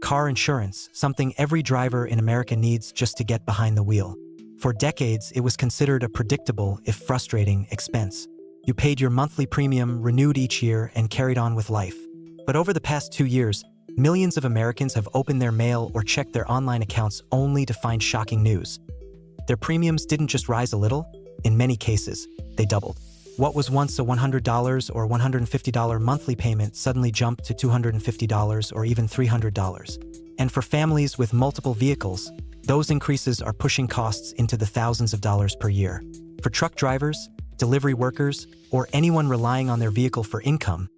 car insurance, something every driver in America needs just to get behind the wheel. For decades, it was considered a predictable, if frustrating, expense. You paid your monthly premium, renewed each year, and carried on with life. But over the past 2 years, millions of Americans have opened their mail or checked their online accounts only to find shocking news. Their premiums didn't just rise a little, in many cases, they doubled. What was once a $100 or $150 monthly payment suddenly jumped to $250 or even $300. And for families with multiple vehicles, those increases are pushing costs into the thousands of dollars per year. For truck drivers, delivery workers, or anyone relying on their vehicle for income,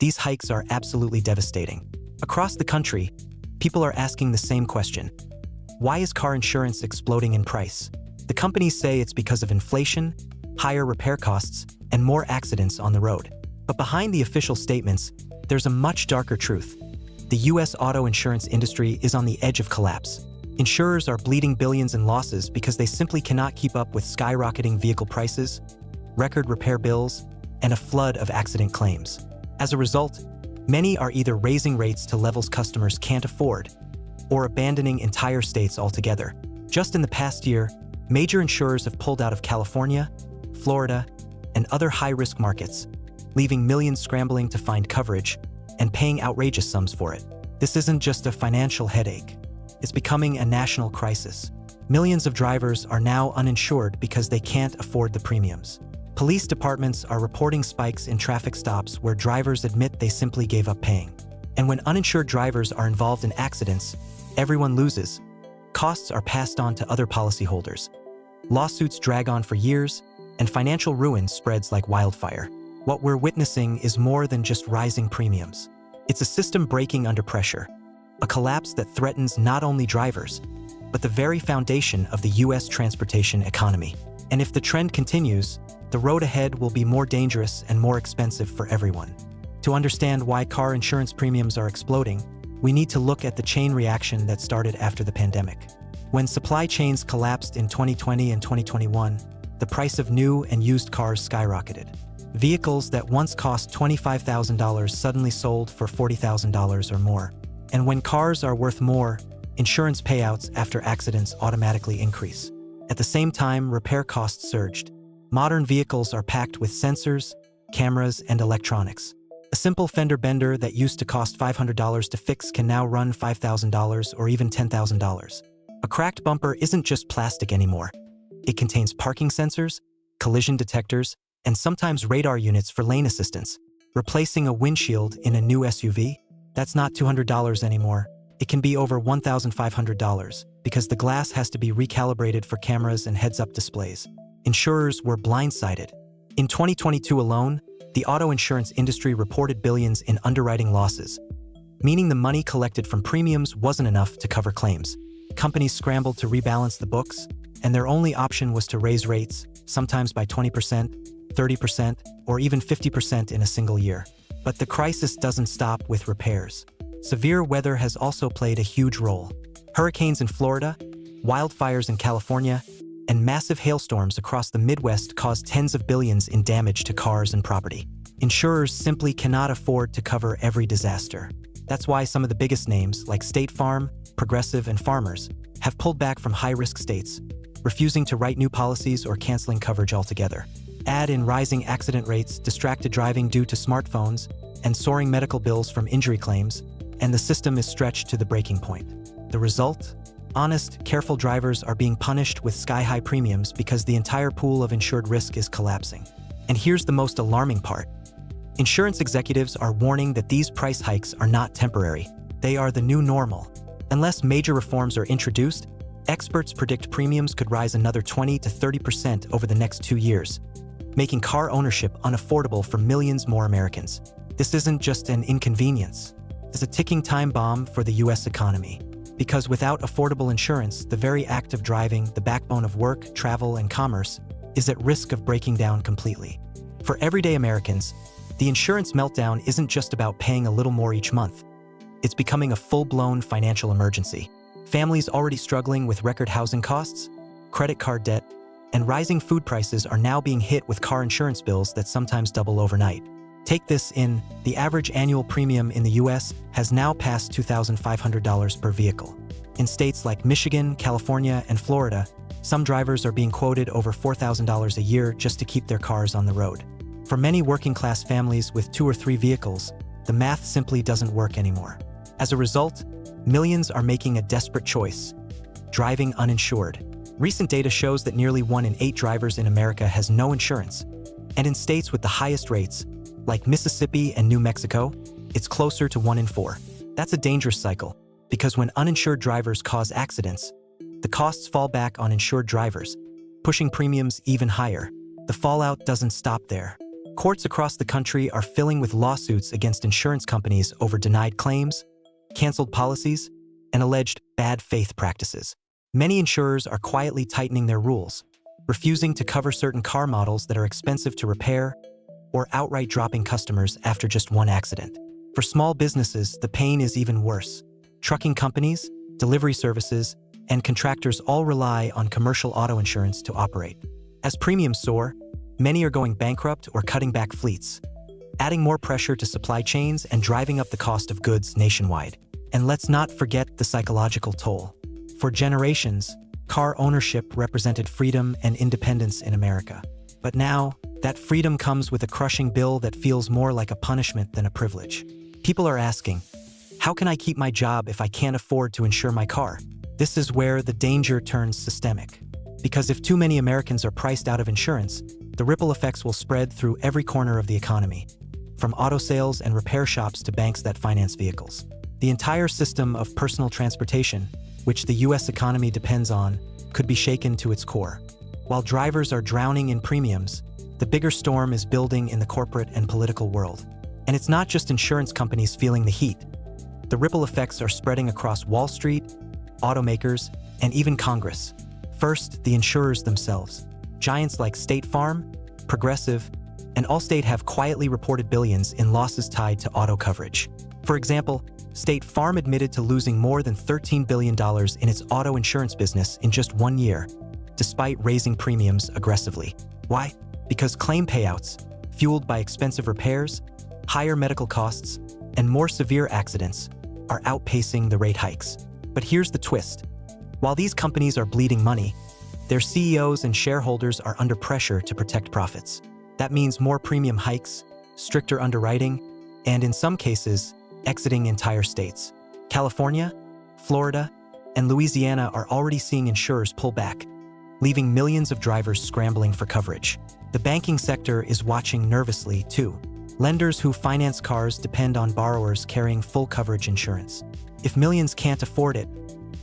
these hikes are absolutely devastating. Across the country, people are asking the same question. Why is car insurance exploding in price? The companies say it's because of inflation, higher repair costs, and more accidents on the road. But behind the official statements, there's a much darker truth. The U.S. auto insurance industry is on the edge of collapse. Insurers are bleeding billions in losses because they simply cannot keep up with skyrocketing vehicle prices, record repair bills, and a flood of accident claims. As a result, many are either raising rates to levels customers can't afford or abandoning entire states altogether. Just in the past year, major insurers have pulled out of California, Florida, and other high-risk markets, leaving millions scrambling to find coverage and paying outrageous sums for it. This isn't just a financial headache. It's becoming a national crisis. Millions of drivers are now uninsured because they can't afford the premiums. Police departments are reporting spikes in traffic stops where drivers admit they simply gave up paying. And when uninsured drivers are involved in accidents, everyone loses. Costs are passed on to other policyholders. Lawsuits drag on for years, and financial ruin spreads like wildfire. What we're witnessing is more than just rising premiums. It's a system breaking under pressure, a collapse that threatens not only drivers, but the very foundation of the U.S. transportation economy. And if the trend continues, the road ahead will be more dangerous and more expensive for everyone. To understand why car insurance premiums are exploding, we need to look at the chain reaction that started after the pandemic. When supply chains collapsed in 2020 and 2021, the price of new and used cars skyrocketed. Vehicles that once cost $25,000 suddenly sold for $40,000 or more. And when cars are worth more, insurance payouts after accidents automatically increase. At the same time, repair costs surged. Modern vehicles are packed with sensors, cameras, and electronics. A simple fender bender that used to cost $500 to fix can now run $5,000 or even $10,000. A cracked bumper isn't just plastic anymore. It contains parking sensors, collision detectors, and sometimes radar units for lane assistance. Replacing a windshield in a new SUV? That's not $200 anymore. It can be over $1,500 because the glass has to be recalibrated for cameras and heads-up displays. Insurers were blindsided. In 2022 alone, the auto insurance industry reported billions in underwriting losses, meaning the money collected from premiums wasn't enough to cover claims. Companies scrambled to rebalance the books, and their only option was to raise rates, sometimes by 20%, 30%, or even 50% in a single year. But the crisis doesn't stop with repairs. Severe weather has also played a huge role. Hurricanes in Florida, wildfires in California, and massive hailstorms across the Midwest caused tens of billions in damage to cars and property. Insurers simply cannot afford to cover every disaster. That's why some of the biggest names, like State Farm, Progressive, and Farmers, have pulled back from high-risk states, refusing to write new policies or canceling coverage altogether. Add in rising accident rates, distracted driving due to smartphones, and soaring medical bills from injury claims, and the system is stretched to the breaking point. The result? Honest, careful drivers are being punished with sky-high premiums because the entire pool of insured risk is collapsing. And here's the most alarming part. Insurance executives are warning that these price hikes are not temporary. They are the new normal. Unless major reforms are introduced, experts predict premiums could rise another 20 to 30% over the next 2 years, making car ownership unaffordable for millions more Americans. This isn't just an inconvenience. It's a ticking time bomb for the U.S. economy. Because without affordable insurance, the very act of driving, the backbone of work, travel, and commerce, is at risk of breaking down completely. For everyday Americans, the insurance meltdown isn't just about paying a little more each month. It's becoming a full-blown financial emergency. Families already struggling with record housing costs, credit card debt, and rising food prices are now being hit with car insurance bills that sometimes double overnight. Take this in, the average annual premium in the US has now passed $2,500 per vehicle. In states like Michigan, California, and Florida, some drivers are being quoted over $4,000 a year just to keep their cars on the road. For many working-class families with 2 or 3 vehicles, the math simply doesn't work anymore. As a result, millions are making a desperate choice: driving uninsured. Recent data shows that nearly 1 in 8 drivers in America has no insurance. And in states with the highest rates, like Mississippi and New Mexico, it's closer to 1 in 4. That's a dangerous cycle, because when uninsured drivers cause accidents, the costs fall back on insured drivers, pushing premiums even higher. The fallout doesn't stop there. Courts across the country are filling with lawsuits against insurance companies over denied claims, canceled policies, and alleged bad faith practices. Many insurers are quietly tightening their rules, refusing to cover certain car models that are expensive to repair, or outright dropping customers after just one accident. For small businesses, the pain is even worse. Trucking companies, delivery services, and contractors all rely on commercial auto insurance to operate. As premiums soar, many are going bankrupt or cutting back fleets, adding more pressure to supply chains and driving up the cost of goods nationwide. And let's not forget the psychological toll. For generations, car ownership represented freedom and independence in America. But now, that freedom comes with a crushing bill that feels more like a punishment than a privilege. People are asking, how can I keep my job if I can't afford to insure my car? This is where the danger turns systemic. Because if too many Americans are priced out of insurance, the ripple effects will spread through every corner of the economy, from auto sales and repair shops to banks that finance vehicles. The entire system of personal transportation, which the US economy depends on, could be shaken to its core. While drivers are drowning in premiums, the bigger storm is building in the corporate and political world. And it's not just insurance companies feeling the heat. The ripple effects are spreading across Wall Street, automakers, and even Congress. First, the insurers themselves. Giants like State Farm, Progressive, and Allstate have quietly reported billions in losses tied to auto coverage. For example, State Farm admitted to losing more than $13 billion in its auto insurance business in just 1 year, despite raising premiums aggressively. Why? Because claim payouts, fueled by expensive repairs, higher medical costs, and more severe accidents, are outpacing the rate hikes. But here's the twist. While these companies are bleeding money, their CEOs and shareholders are under pressure to protect profits. That means more premium hikes, stricter underwriting, and in some cases, exiting entire states. California, Florida, and Louisiana are already seeing insurers pull back, leaving millions of drivers scrambling for coverage. The banking sector is watching nervously, too. Lenders who finance cars depend on borrowers carrying full coverage insurance. If millions can't afford it,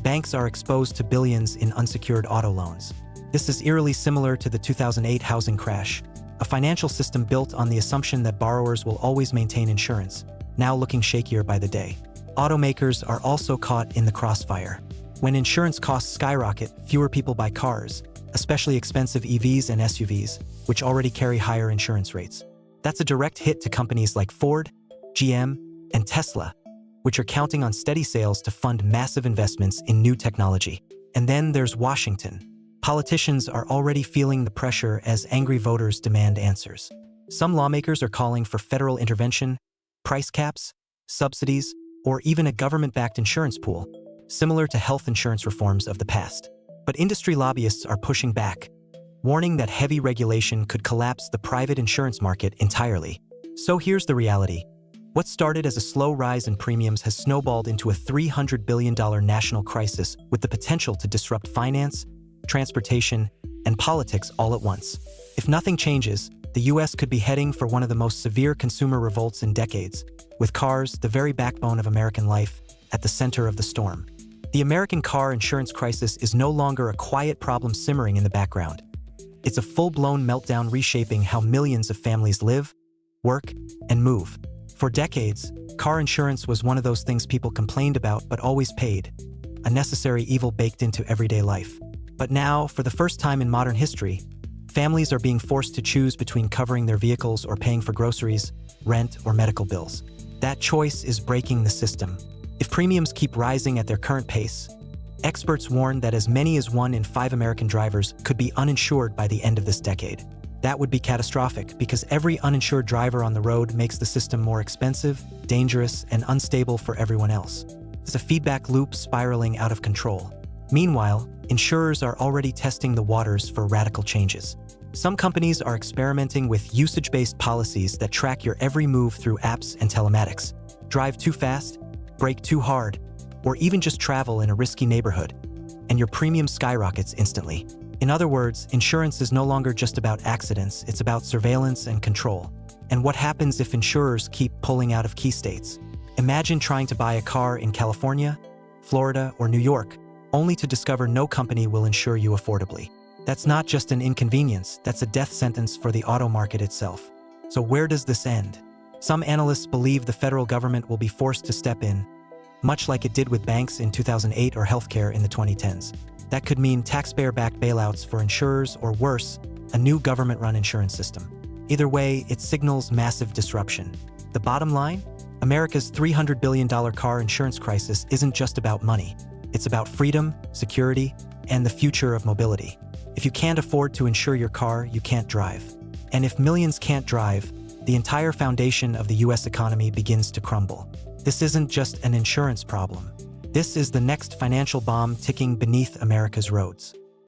banks are exposed to billions in unsecured auto loans. This is eerily similar to the 2008 housing crash, a financial system built on the assumption that borrowers will always maintain insurance, now looking shakier by the day. Automakers are also caught in the crossfire. When insurance costs skyrocket, fewer people buy cars, especially expensive EVs and SUVs, which already carry higher insurance rates. That's a direct hit to companies like Ford, GM, and Tesla, which are counting on steady sales to fund massive investments in new technology. And then there's Washington. Politicians are already feeling the pressure as angry voters demand answers. Some lawmakers are calling for federal intervention, price caps, subsidies, or even a government-backed insurance pool, similar to health insurance reforms of the past. But industry lobbyists are pushing back, warning that heavy regulation could collapse the private insurance market entirely. So here's the reality. What started as a slow rise in premiums has snowballed into a $300 billion national crisis with the potential to disrupt finance, transportation, and politics all at once. If nothing changes, the US could be heading for one of the most severe consumer revolts in decades, with cars, the very backbone of American life, at the center of the storm. The American car insurance crisis is no longer a quiet problem simmering in the background. It's a full-blown meltdown reshaping how millions of families live, work, and move. For decades, car insurance was one of those things people complained about but always paid, a necessary evil baked into everyday life. But now, for the first time in modern history, families are being forced to choose between covering their vehicles or paying for groceries, rent, or medical bills. That choice is breaking the system. If premiums keep rising at their current pace, experts warn that as many as 1 in 5 American drivers could be uninsured by the end of this decade. That would be catastrophic because every uninsured driver on the road makes the system more expensive, dangerous, and unstable for everyone else. It's a feedback loop spiraling out of control. Meanwhile, insurers are already testing the waters for radical changes. Some companies are experimenting with usage-based policies that track your every move through apps and telematics. Drive too fast, brake too hard, or even just travel in a risky neighborhood, and your premium skyrockets instantly. In other words, insurance is no longer just about accidents, it's about surveillance and control. And what happens if insurers keep pulling out of key states? Imagine trying to buy a car in California, Florida, or New York, only to discover no company will insure you affordably. That's not just an inconvenience, that's a death sentence for the auto market itself. So where does this end? Some analysts believe the federal government will be forced to step in, much like it did with banks in 2008 or healthcare in the 2010s. That could mean taxpayer-backed bailouts for insurers, or worse, a new government-run insurance system. Either way, it signals massive disruption. The bottom line? America's $300 billion car insurance crisis isn't just about money. It's about freedom, security, and the future of mobility. If you can't afford to insure your car, you can't drive. And if millions can't drive, the entire foundation of the US economy begins to crumble. This isn't just an insurance problem. This is the next financial bomb ticking beneath America's roads.